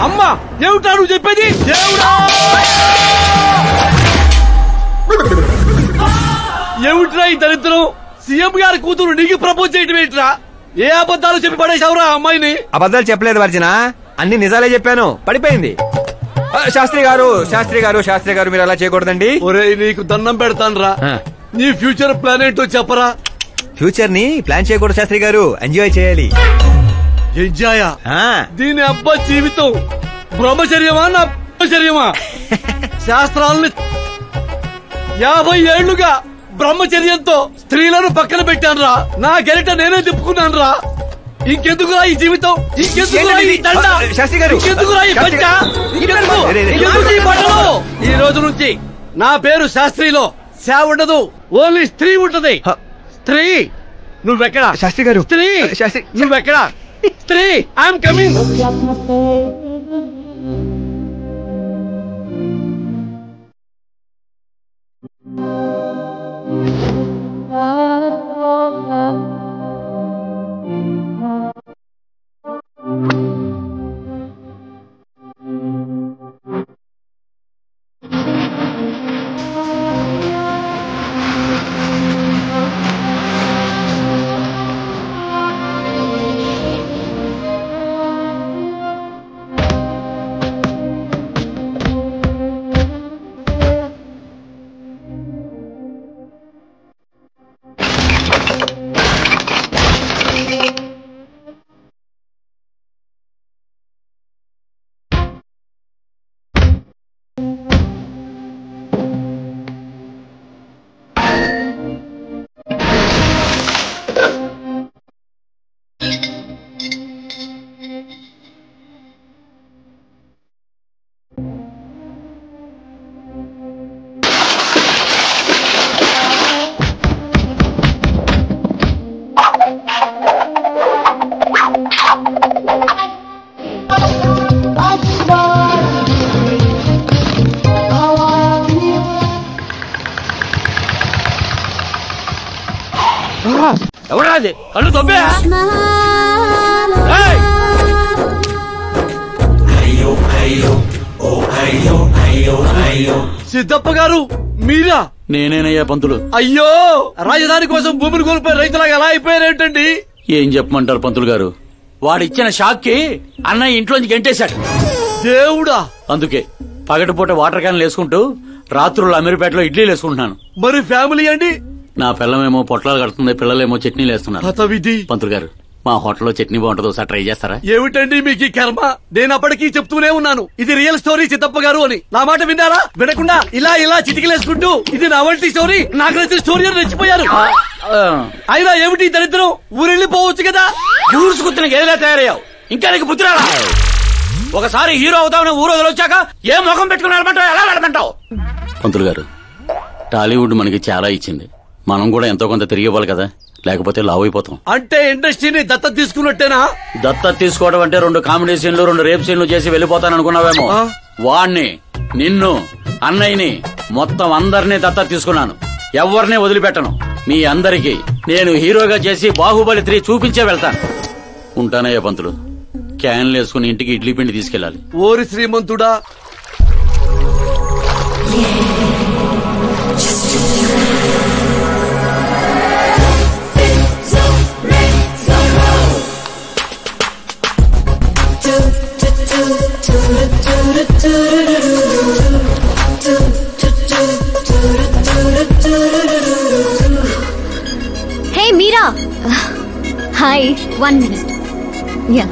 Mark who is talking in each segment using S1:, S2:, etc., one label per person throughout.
S1: అమ్మా ఏమిటా నువ్వు చెప్పేది? దేవుడా ఏమిట్రా ఈ దరిద్రం? సీఎం గారి కూతురు నీకు ప్రపోజ్ చేయటం ఏంట్రా? ఏ అబద్ధాలు చెప్పి పడేసావురా అమ్మాయిని?
S2: అబద్ధాలు చెప్పలేదు వర్జన, అన్ని నిజాలే చెప్పాను. పడిపోయింది. శాస్త్రి గారు మీరు అలా చేయకూడదండి.
S1: ఒరేయ్ నీకు దండం పెడతానురా, నీ ఫ్యూచర్ ప్లాన్ ఏంటో చెప్పరా?
S2: ఫ్యూచర్ ని ప్లాన్ చేయకూడదు శాస్త్రి గారు, ఎంజాయ్ చేయాలి.
S1: ఎంజాయా? దీని అబ్బా జీవితం బ్రహ్మచర్యమా నా బ్రహ్మచర్యమా? శాస్త్రాలని 50 ఏళ్లుగా బ్రహ్మచర్యంతో స్త్రీలను పక్కన పెట్టానురా. నా గెరిట నేనే తిప్పుకున్నాను రా. ఇంకెందుకురా ఈ జీవితం? ఇంకెందుకురా ఈ దండ? ఇంకెందుకురా ఈ పంచ? ఈ రోజు నుంచి నా పేరు శాస్త్రిలో శా ఉండదు, ఓన్లీ స్త్రీ ఉంటది. స్త్రీ నువ్వెక్కడా?
S2: శాస్త్రి గారు.
S1: స్త్రీ నువ్వెక్కడా? స్త్రీ ఐఎమ్ కమింగ్. ఎవరాది కళ్ళు తొబ్బే? సిద్ధప్ప గారు మీరా?
S3: నేనేనయ్యా పంతులు.
S1: అయ్యో రాజధాని కోసం భూమిని కోల్పోయి రైతులాగా ఎలా అయిపోయారేంటండి?
S3: ఏం చెప్పమంటారు పంతులు గారు, వాడిచ్చిన షాక్ కి అన్నయ్య ఇంట్లోంచి గెంటేశాడు.
S1: దేవుడా!
S3: అందుకే పగటిపూట వాటర్ క్యాన్లు వేసుకుంటూ రాత్రులు అమీర్పేటలో ఇడ్లీలు వేసుకుంటున్నాను.
S1: మరి ఫ్యామిలీ అండి?
S3: నా పిల్లమేమో పొట్లాలు కడుతుంది, పిల్లలేమో చట్నీలు వేస్తున్నారు. పంతులు గారు మా హోటల్లో చట్నీ బాగుంటుందో ఒకసారి ట్రై చేస్తారా?
S1: ఏమిటండి మీకు ఈ కర్మ? నేను అప్పటికీ చెప్తూనే ఉన్నాను ఇది రియల్ స్టోరీ సిద్ధప్ప గారు అని. నా మాట విన్నారా? వినకుండా ఇలా ఇలా చిటికలేసుకుంటూ ఇది నా వంటి స్టోరీ, నాకు నచ్చిన స్టోరీ అని రెచ్చిపోయారు. అయినా ఏమిటి దరిద్రం? ఊరెళ్ళిపోవచ్చు కదా.
S3: ఊరుసుకుతున్న గేదెలా తయారయ్యావు, ఇంకా నీకు బుద్ధి రాలా? ఒకసారి హీరో అవుతామని ఊరు వదిలొచ్చాక ఏ ముఖం పెట్టుకుని వెళ్ళమంటావు, ఎలా వెళ్ళమంటావు? పంతులు గారు టాలీవుడ్ మనకి చాలా ఇచ్చింది, మనం కూడా ఎంతో కొంత తిరిగి ఇవ్వాలి కదా, లేకపోతే లావ్ అయిపోతాం.
S1: అంటే ఇండస్ట్రీని దత్తత తీసుకున్నట్టేనా?
S3: దత్తత తీసుకోవడం అంటే 2 కామెడీ సీన్లు 2 రేప్ సీన్లు చేసి వెళ్ళిపోతాను అనుకున్నావేమో. వాణ్ణి, నిన్ను, అన్నయ్యని మొత్తం అందరినీ దత్తత తీసుకున్నాను. ఎవరిని వదిలిపెట్టను. మీ అందరికీ నేను హీరోగా చేసి బాహుబలి 3 చూపించే వెళ్తాను. ఉంటానయ్యా పంతులు. క్యాన్లు వేసుకుని ఇంటికి ఇడ్లీ పిండి తీసుకెళ్ళాలి.
S1: ఓరి శ్రీమంతుడా!
S4: Hey Meera. Hi, 1 minute. Yeah.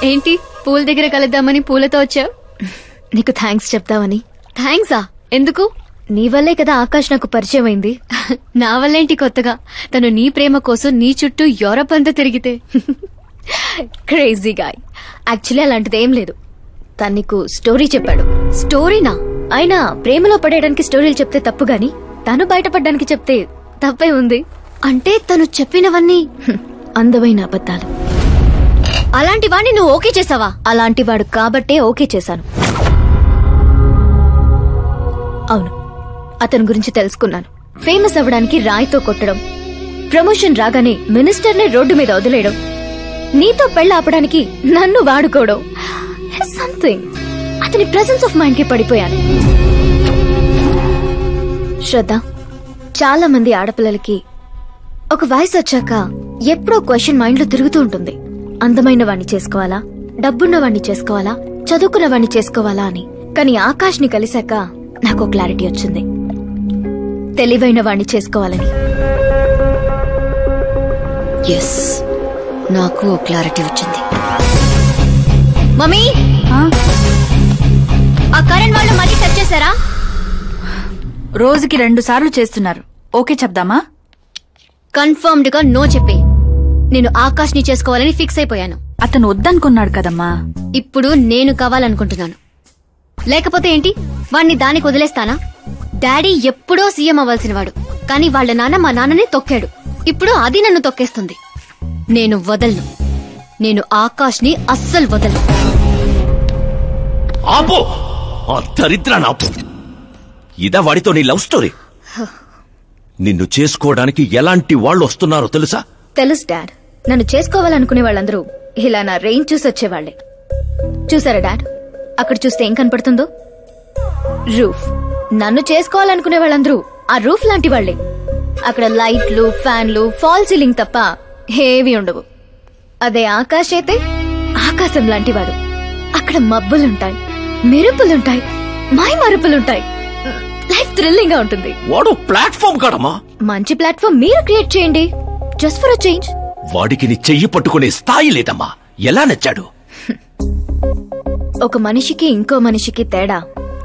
S4: ఏంటి పూల దగ్గర కలుద్దామని పూలతో వచ్చావు? నీకు థ్యాంక్స్ చెప్తావని. థ్యాంక్సా? ఎందుకు? నీ వల్లే కదా ఆకాష్ నాకు పరిచయం అయింది. నా వల్లేంటి కొత్తగా? తను నీ ప్రేమ కోసం నీ చుట్టూ యూరప్ అంతా తిరిగితే. Crazy guy. యాక్చువల్లీ అలాంటిది ఏం లేదు. తను నీకు స్టోరీ చెప్పాడు. స్టోరీనా? అయినా ప్రేమలో పడేయడానికి స్టోరీలు చెప్తే తప్పు గాని తను బయటపడడానికి చెప్తే తప్పే ఉంది. అంటే తను చెప్పినవన్నీ అందమైన అబద్ధాలు. అలాంటి వాడిని నువ్వు ఓకే చేసావా? అలాంటి వాడు కాబట్టే ఓకే చేశాను. అవును, అతని గురించి తెలుసుకున్నాను. ఫేమస్ అవ్వడానికి రాయితో కొట్టడం, ప్రమోషన్ రాగానే మినిస్టర్నే రోడ్డు మీద వదిలేయడం, నీతో పెళ్లాపడానికి నన్ను వాడుకోవడం, సంథింగ్. అతని ప్రెసెన్స్ ఆఫ్ మైండ్ కి పడిపోయాను. శ్రద్ధ, చాలా మంది ఆడపిల్లలకి ఒక వయసు వచ్చాక ఎప్పుడో క్వశ్చన్ మైండ్ లో తిరుగుతూ ఉంటుంది. అందమైన వాణ్ణి చేసుకోవాలా, డబ్బున్న వాణ్ణి చేసుకోవాలా, చదువుకున్న వాణ్ణి చేసుకోవాలా అని. కానీ ఆకాష్ ని కలిశాక నాకు క్లారిటీ వచ్చింది. తెలివైన వాణ్ణి చేసుకోవాలని. ఎస్, నాకు క్లారిటీ వచ్చింది. మమ్మీ, ఆ కరెంట్ వాళ్ళు మళ్ళీ సెట్ చేశారా?
S5: రోజుకి 2 సార్లు చేస్తున్నారు. ఓకే చెప్దామా?
S4: కన్ఫర్మ్డ్ గా నో చెప్పే. నేను ఆకాష్ ని చేసుకోవాలని ఫిక్స్ అయిపోయాను.
S5: అతను వద్దనుకున్నాడు కదమ్మా.
S4: ఇప్పుడు నేను కావాలనుకుంటున్నాను. లేకపోతే ఏంటి, వాణ్ణి దానికి వదిలేస్తానా? డాడీ ఎప్పుడో సీఎం అవ్వాల్సినవాడు, కానీ వాళ్ళ నాన్న మా నాన్ననే తొక్కాడు. ఇప్పుడు అది నన్ను తొక్కేస్తుంది. నేను వదలను. నేను ఆకాష్ ని అస్సలు వదలను.
S6: ఆపో, ఆ దరిద్రాన్ని ఆపు. ఇదా వాడితో నీ లవ్ స్టోరీ? నిన్ను చేసుకోవడానికి ఎలాంటి వాళ్ళు వస్తున్నారో తెలుసా?
S4: తెలుసు డాడ్. నన్ను చేసుకోవాలనుకునే వాళ్ళందరూ ఇలా నా రేంజ్ చూసి వచ్చేవాళ్లే. చూసారా డాడ్, అక్కడ చూస్తే ఏం కనపడుతుందో? రూఫ్. నన్ను చేసుకోవాలనుకునే వాళ్ళందరూ ఆ రూఫ్ లాంటి వాళ్లే. అక్కడ లైట్లు, ఫ్యాన్లు, ఫాల్ సీలింగ్ తప్ప హేవీ ఉండవు. అదే ఆకాశ్ అయితే ఆకాశం లాంటివాడు. అక్కడ మబ్బులుంటాయి, మెరుపులుంటాయి, మై మరుపులుంటాయి. లైఫ్ థ్రిల్లింగ్ గా ఉంటుంది.
S6: వాడు ప్లాట్ఫామ్ కాడమ్మా.
S4: మంచి ప్లాట్ఫామ్ మీరు క్రియేట్ చేయండి, జస్ట్ ఫర్ అ చేంజ్.
S6: వాడికి నీ చెయ్యి పట్టుకునే స్థాయి లేదమ్మా. ఎలా నచ్చాడు?
S4: ఒక మనిషికి ఇంకో మనిషికి తేడా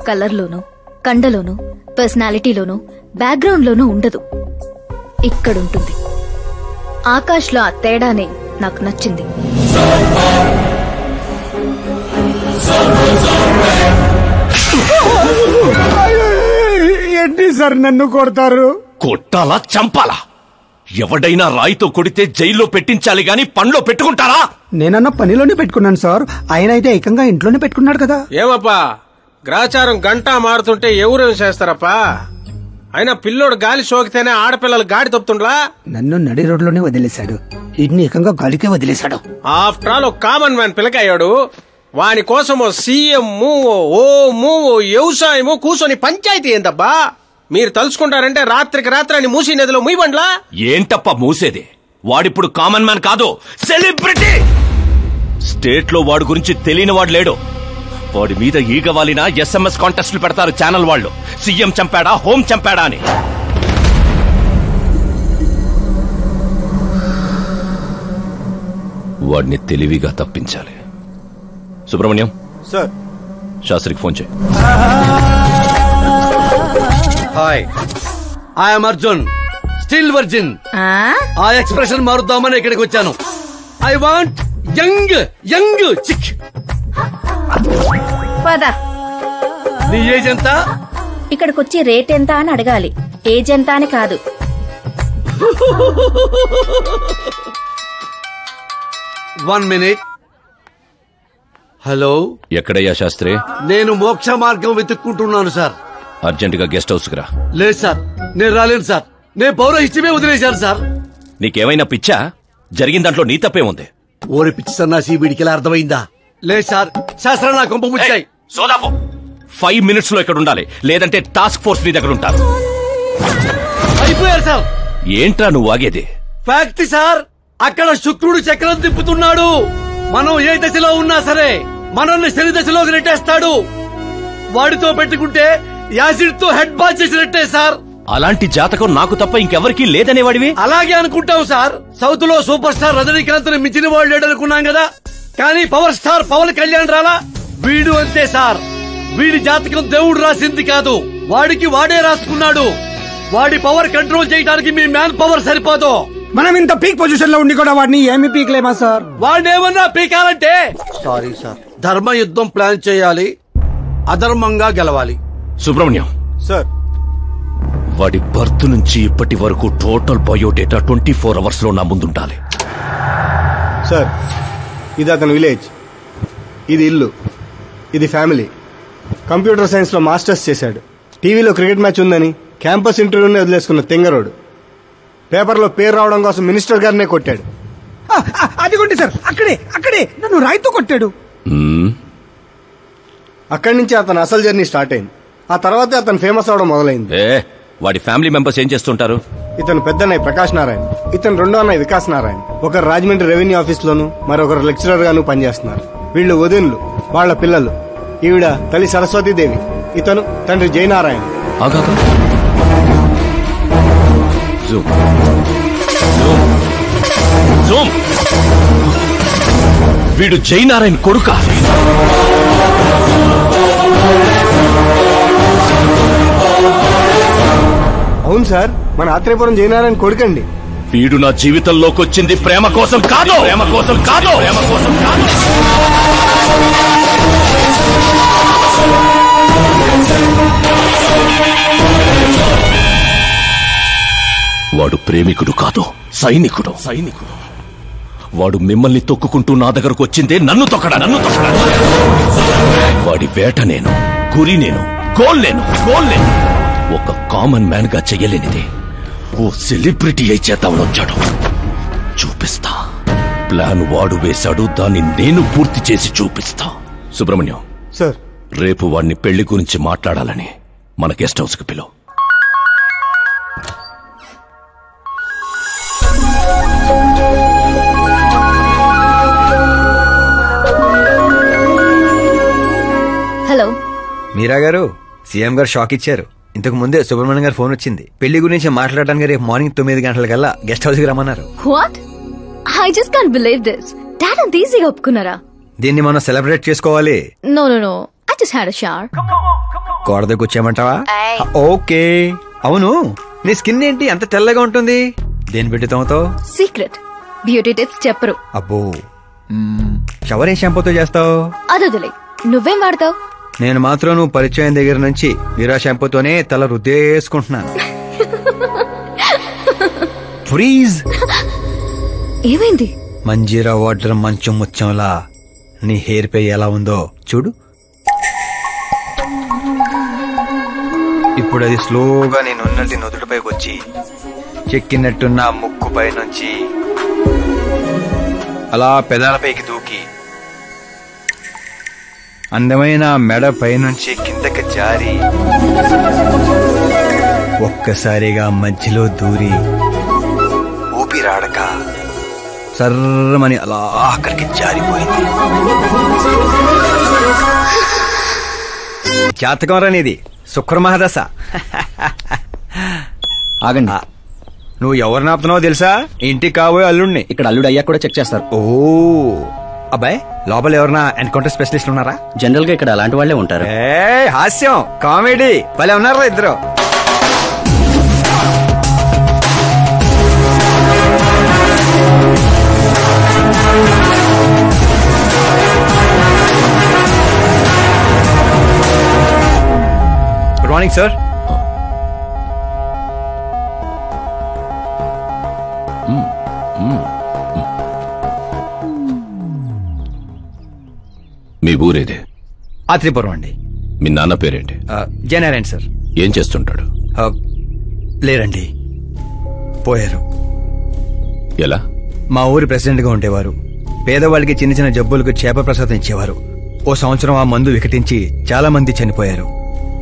S4: కలర్లోనూ, కండలోనూ, పర్సనాలిటీలోనూ, బ్యాక్గ్రౌండ్ లోనూ ఉండదు. ఇక్కడుంటుంది. ఆకాష్ లో ఆ తేడానే నాకు నచ్చింది.
S7: ఏంటి సార్ నన్ను కొడతారు?
S6: కొట్టాలా, చంపాలా? ఎవడైనా రాయితో కొడితే జైల్లో పెట్టించాలి గాని పనిలో పెట్టుకుంటారా?
S7: నేనన్న పనిలోనే పెట్టుకున్నాను సార్. ఆయన అయితే ఏకంగా ఇంట్లోనే పెట్టుకున్నాడు కదా.
S8: ఏమప్పా, గ్రాచారం గంటా మారుతుంటే ఎవరేం చేస్తారప్పా? అయినా పిల్లోడు గాలి సోకితేనే ఆడపిల్లలు గాడి తప్పుతుండ్లా?
S7: నన్ను నడి రోడ్లోనే వదిలేశాడు, ఇన్ని ఏకంగా గాలికే వదిలేశాడు.
S8: ఆఫ్టర్ ఆల్ ఒక కామన్ మ్యాన్ పిల్లకయ్యాడు. వాని కోసమో సీఎం, ఓ వ్యవసాయము కూర్చొని పంచాయతీ ఏందబ్బా? మీరు తలుచుకుంటారంటే రాత్రికి రాత్రాన్ని మూసి నదిలో ముయ్యబండ్లా?
S6: ఏంటప్ప మూసేది? వాడిప్పుడు కామన్ మ్యాన్ కాదు, సెలబ్రిటీ. స్టేట్ లో వాడి గురించి తెలియని వాడు లేడు. వాడి మీద ఈగవాలినా SMS కాంటెస్ట్లు పెడతారు ఛానల్ వాళ్ళు. సీఎం చంపాడా, హోం చంపాడా అని. వాడిని తెలివిగా తప్పించాలి. సుబ్రహ్మణ్యం
S2: సార్,
S6: శాస్త్రికి ఫోన్ చేయి.
S1: Hi, I'm Arjun, still virgin. ఆ ఎక్స్ప్రెషన్ మారుద్దామని ఇక్కడికి వచ్చాను. I want young young chick.
S5: పదా,
S1: నీ ఏజ్ ఎంత?
S5: ఇక్కడికొచ్చి రేట్ ఎంత అని అడగాలి, ఏజ్ ఎంత అని కాదు.
S1: One minute. హలో,
S6: ఎక్కడయ్యా శాస్త్రి?
S1: నేను మోక్ష మార్గం వెతుక్కుంటున్నాను సార్.
S6: అర్జెంట్ గా గెస్ట్ హౌస్ కి రా.
S1: లేదు సార్, నేను రాలేను సార్. నేను పౌరహిత్యమే వదిలేశాను సార్.
S6: నీకేమైనా పిచ్చా? జరిగిన దాంట్లో నీ తప్పే ఉంది.
S1: ఓరి పిచ్చి సన్నాసి, వీడికి ఎలా అర్థమైందా? లేదు సార్, శాస్త్రం నా కొంప ముచ్చాయి.
S6: సోదాపు 5 minutes లో ఇక్కడ ఉండాలి, లేదంటే టాస్క్ ఫోర్స్ నీ దగ్గర ఉంటారు.
S1: అయిపోయారు సార్.
S6: ఏంట్రా నువ్వు ఆగేది?
S1: ఫ్యాక్ట్ సార్, అక్కడ శుక్రుడు చక్రం తిప్పుతున్నాడు. మనం ఏ దశలో ఉన్నా సరే మనల్ని శని దశలోకి నెట్టేస్తాడు. వాడితో పెట్టుకుంటే యాసిడ్ తో హెడ్ బాల్ చేసినట్టే సార్.
S6: అలాంటి జాతకం నాకు తప్ప ఇంకెవరికీ లేదనేవాడివి.
S1: అలాగే అనుకుంటాం సార్. సౌత్ లో సూపర్ స్టార్ రజనీకాంత్ ని మించిన వాళ్ళు లేడనుకున్నాం కదా, కానీ పవర్ స్టార్ పవన్ కళ్యాణ్ రాలా. వీడు అంతే సార్. వీడి జాతకం దేవుడు రాసింది కాదు, వాడికి వాడే రాసుకున్నాడు. వాడి పవర్ కంట్రోల్ చేయడానికి మీ మ్యాన్ పవర్ సరిపోదు.
S7: మనం ఇంత పీక్ పొజిషన్ లో ఉండి కూడా వాడిని ఏమి పీక్లేమా సార్?
S1: వాడినేమన్నా పీకాలంటే సారీ సార్, ధర్మ యుద్ధం ప్లాన్ చేయాలి, అధర్మంగా గెలవాలి.
S6: సుబ్రహ్మణ్యం
S2: సార్,
S6: వాడి బర్త్ నుంచి ఇప్పటి వరకు టోటల్ బయోడేటా 24 అవర్స్ లో నా ముందుండాలి.
S9: సార్, ఇది అతని విలేజ్, ఇది ఇల్లు, ఇది ఫ్యామిలీ. కంప్యూటర్ సైన్స్ లో మాస్టర్స్ చేశాడు. టీవీలో క్రికెట్ మ్యాచ్ ఉందని క్యాంపస్ ఇంటర్వ్యూనే వదిలేసుకున్న తెంగరోడు. పేపర్లో పేరు రావడం కోసం మినిస్టర్ గారినే కొట్టాడు.
S7: అదిగోండి సార్, అక్కడే నన్ను రాయితో కొట్టాడు.
S9: అక్కడి నుంచి అతను అసలు జర్నీ స్టార్ట్ అయింది. ఆ తర్వాతే అతను ఫేమస్ అవడం మొదలైంది.
S6: వాడి ఫ్యామిలీ మెంబర్స్ ఏం చేస్తుంటారు?
S9: ఇతను పెద్దన్నయ్య ప్రకాష్ నారాయణ, ఇతను రెండో అన్నయ్య వికాస్ నారాయణ. ఒకరు రాజమండ్రి రెవెన్యూ ఆఫీస్ లోను, మరొకరు లెక్చరర్ గాను పనిచేస్తున్నారు. వీళ్ళు వదినులు, వాళ్ల పిల్లలు. ఈవిడ తల్లి సరస్వతీదేవి, ఇతను తండ్రి జయనారాయణ.
S6: వీడు జయనారాయణ కొడుకా?
S9: అవును సార్, మన ఆత్రేయపురం జయనారాయణ కొడుకండి.
S6: వీడు నా జీవితంలోకి వచ్చింది ప్రేమ కోసం కాదు. వాడు ప్రేమికుడు కాదు, సైనికుడు. వాడు మిమ్మల్ని తొక్కుకుంటూ నా దగ్గరకు వచ్చిందే నన్ను తొక్కడా. వాడి వేట నేను, గురి నేను, గోల్ నేను. ఒక కామన్ మ్యాన్ గా చెయ్యలేనిది ఓ సెలబ్రిటీ అయి చేద్దామని వచ్చాడు. చూపిస్తా. ప్లాన్ వాడు వేశాడు, దాన్ని నేను పూర్తి చేసి చూపిస్తా. సుబ్రహ్మణ్యం
S9: సార్,
S6: రేపు వాడిని పెళ్లి గురించి మాట్లాడాలని మన గెస్ట్ హౌస్ కి పిలువు.
S4: హలో
S2: మీరా గారు, సీఎం గారు షాక్ ఇచ్చారు. ఇంతకు ముందే సుబ్రహ్మణ్యం గారు ఫోన్ వచ్చింది. పెళ్లి గురించి మాట్లాడడానికి రేపు మార్నింగ్ 9 గంటలకల్లా గెస్ట్ హౌస్ కి రమ్మన్నారు.
S4: What? I just can't believe this. Dad అంత ఈజీగా ఒప్పుకున్నారా?
S2: దీన్ని మనం సెలబ్రేట్ చేసుకోవాలి.
S4: No I just had a shower.
S2: కోడ దగ్గర కూర్చోమంటావా? ఓకే. అవును, నీ స్కిన్ ఏంటి అంత తెల్లగా ఉంటుంది? దేని పెట్టి తోమతో?
S4: సీక్రెట్ బ్యూటీ టిప్స్ చెప్పరు.
S2: అబ్బో, షవర్ ఏ షాంపూతో చేస్తావు?
S4: అదొదిలే, నువ్వేం వాడతావు?
S2: నేను మాత్రం నువ్వు పరిచయం దగ్గర నుంచి వీరా షాంపూతోనే తల రుద్దేసుకుంటున్నాను. ఫ్రీజ్.
S4: ఏమైంది?
S2: మంజీరా వాటర్ మంచు ముచ్చంలా నీ హెయిర్ పై ఎలా ఉందో చూడు. ఇప్పుడు అది స్లోగా నేను ఉన్నట్టు నుదుటిపైకి వచ్చి చెక్కినట్టున్న ముక్కుపై నుంచి అలా పెదాలపైకి దూకి అందమైన మెడ పైనుంచి కిందకి జారి ఒక్కసారిగా మధ్యలో దూరి ఊపిరాడక సర్రమని అలా అక్కడికి జారిపోయింది. జాతకం రానిది, శుక్రమహాదశ.
S10: ఆగండి,
S2: నువ్వు ఎవరిని ఆపుతున్నావో తెలుసా? ఇంటికి కాబోయే అల్లుడిని.
S10: ఇక్కడ అల్లుడు అయ్యా కూడా చెక్ చేస్తారు.
S2: ఓ అబ్బాయి, లోపల ఎవరన్నా ఎన్కౌంటర్ స్పెషలిస్ట్ ఉన్నారా?
S10: జనరల్ గా ఇక్కడ అలాంటి వాళ్లే ఉంటారు.
S2: హాస్యం, కామెడీ భలే ఉన్నారా ఇద్దరు. Good morning sir.
S6: మీ ఊరేదే?
S2: ఆత్రిపురం అండి.
S6: మీ నాన్న పేరేంటి?
S2: జయనారాయణ సార్.
S6: ఏం చేస్తుంటాడు?
S2: లేరండి, పోయారు.
S6: ఎలా?
S2: మా ఊరి ప్రెసిడెంట్ గా ఉండేవారు. పేదవాళ్ళకి చిన్న చిన్న జబ్బులకు చేప ప్రసాదం ఇచ్చేవారు. ఓ సంవత్సరం ఆ మందు వికటించి చాలా మంది చనిపోయారు.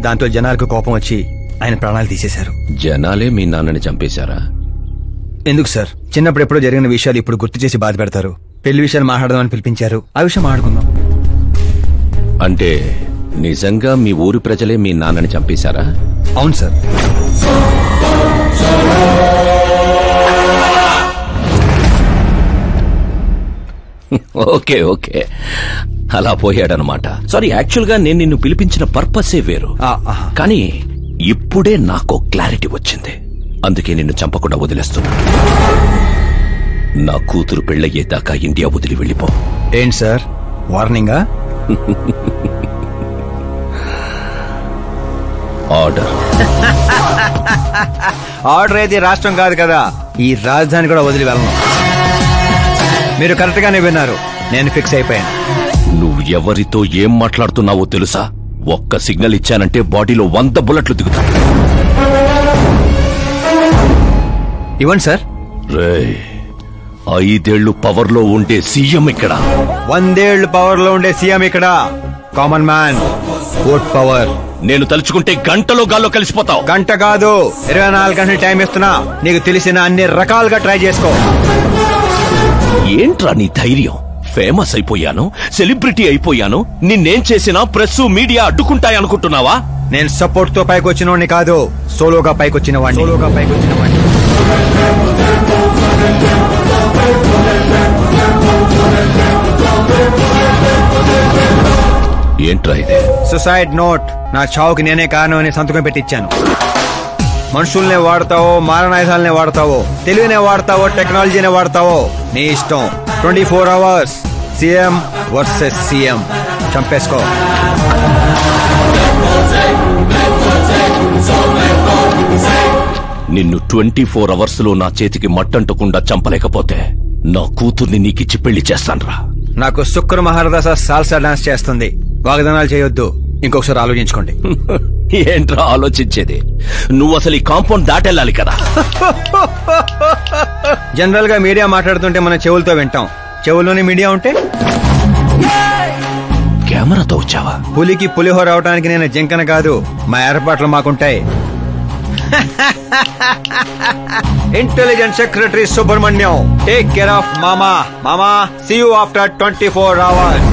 S2: దాంతో జనాలకు కోపం వచ్చి ఆయన ప్రాణాలు తీసేశారు.
S6: జనాలే మీ నాన్నని చంపేశారా?
S2: ఎందుకు సార్, చిన్నప్పుడు ఎప్పుడో జరిగిన విషయాలు ఇప్పుడు గుర్తు చేసి బాధ పెడతారు. పెళ్లి విషయాలు మాట్లాడదామని పిలిపించారు, ఆ విషయం మాట్లాడుకుందాం.
S6: అంటే నిజంగా మీ ఊరి ప్రజలే మీ నాన్నని చంపేశారా?
S2: అవును సార్.
S6: ఓకే ఓకే, అలా పోయాడనమాట. సారీ, యాక్చువల్ గా నేను నిన్ను పిలిపించిన పర్పసే వేరు. కానీ ఇప్పుడే నాకు క్లారిటీ వచ్చింది. అందుకే నిన్ను చంపకుండా వదిలేస్తున్నా. నా కూతురు పెళ్ళయ్యేదాకా ఇండియా వదిలి వెళ్ళిపో.
S2: ఏంటి సార్, వార్నింగా?
S6: ఆర్డర్.
S2: ఆర్డర్ అయితే రాష్ట్రం కాదు కదా, ఈ రాజధాని కూడా వదిలి వెళ్ళను. మీరు కరెక్ట్ గానే విన్నారు, నేను ఫిక్స్ అయిపోయాను.
S6: నువ్వు ఎవరితో ఏం మాట్లాడుతున్నావో తెలుసా? ఒక్క సిగ్నల్ ఇచ్చానంటే బాడీలో 100 బుల్లెట్లు దిగుతాయి.
S2: ఇవ్వండి సార్.
S6: రేయ్, 5 ఏళ్లు పవర్ లో ఉండే సీఎం ఇక్కడ,
S2: 100 ఏళ్లు పవర్ లో ఉండే సీఎం ఇక్కడ. Common man, vote power.
S6: నేను తలుచుకుంటే గంటలో గాల్లో కలిసిపోతావు.
S2: గంట కాదు, 24 గంటలు టైం ఇస్తున్నా. నీకు తెలిసిన అన్ని రకాలుగా ట్రై చేసుకో.
S6: ఏంట్రా నీ ధైర్యం? ఫేమస్ అయిపోయాను, సెలబ్రిటీ అయిపోయాను, నిన్నేం చేసినా ప్రెస్ మీడియా అడ్డుకుంటాయనుకుంటున్నావా?
S2: నేను సపోర్ట్ తో పైకి వచ్చిన వాడిని కాదు, సోలోగా పైకొచ్చిన వాడిని.
S6: ఏంట్రా ఇది?
S2: Suicide note. నా చావుకి నేనే కారణం అని సంతకం పెట్టించాను. మనుషుల్నే వాడతావో, మారణాయుధాలనే వాడతావో, తెలివినే వాడతావో, టెక్నాలజీనే వాడతావో, నీ ఇష్టం. 24 అవర్స్ సీఎం వర్సెస్ సీఎం. చంపేసుకో.
S6: నిన్ను 24 అవర్స్ లో నా చేతికి మట్టంటకుండా చంపలేకపోతే నా కూతుర్ని నీకిచ్చి పెళ్లి చేస్తాన్రా.
S2: నాకు శుక్ర మహారదాస సాల్సా డాన్స్ చేస్తుంది. వాగ్దానాలు చేయొద్దు, ఇంకొకసారి ఆలోచించుకోండి.
S6: ఏంట్రా ఆలోచించేది? నువ్వు అసలు ఈ కాంపౌండ్ దాటెళ్ళాలి కదా.
S2: జనరల్ గా మీడియా మాట్లాడుతుంటే మన చెవులతో వింటాం, చెవుల్లోనే మీడియా ఉంటే
S6: కెమెరాతో వచ్చావా?
S2: పులికి పులిహోర అవడానికి నేను జింకన కాదు, మా ఏర్పాట్లు మాకుంటాయి. Intelligence secretary Subrahmanyam, take care of మామా. మామా, సీ యూ ఆఫ్టర్ 24 అవర్స్.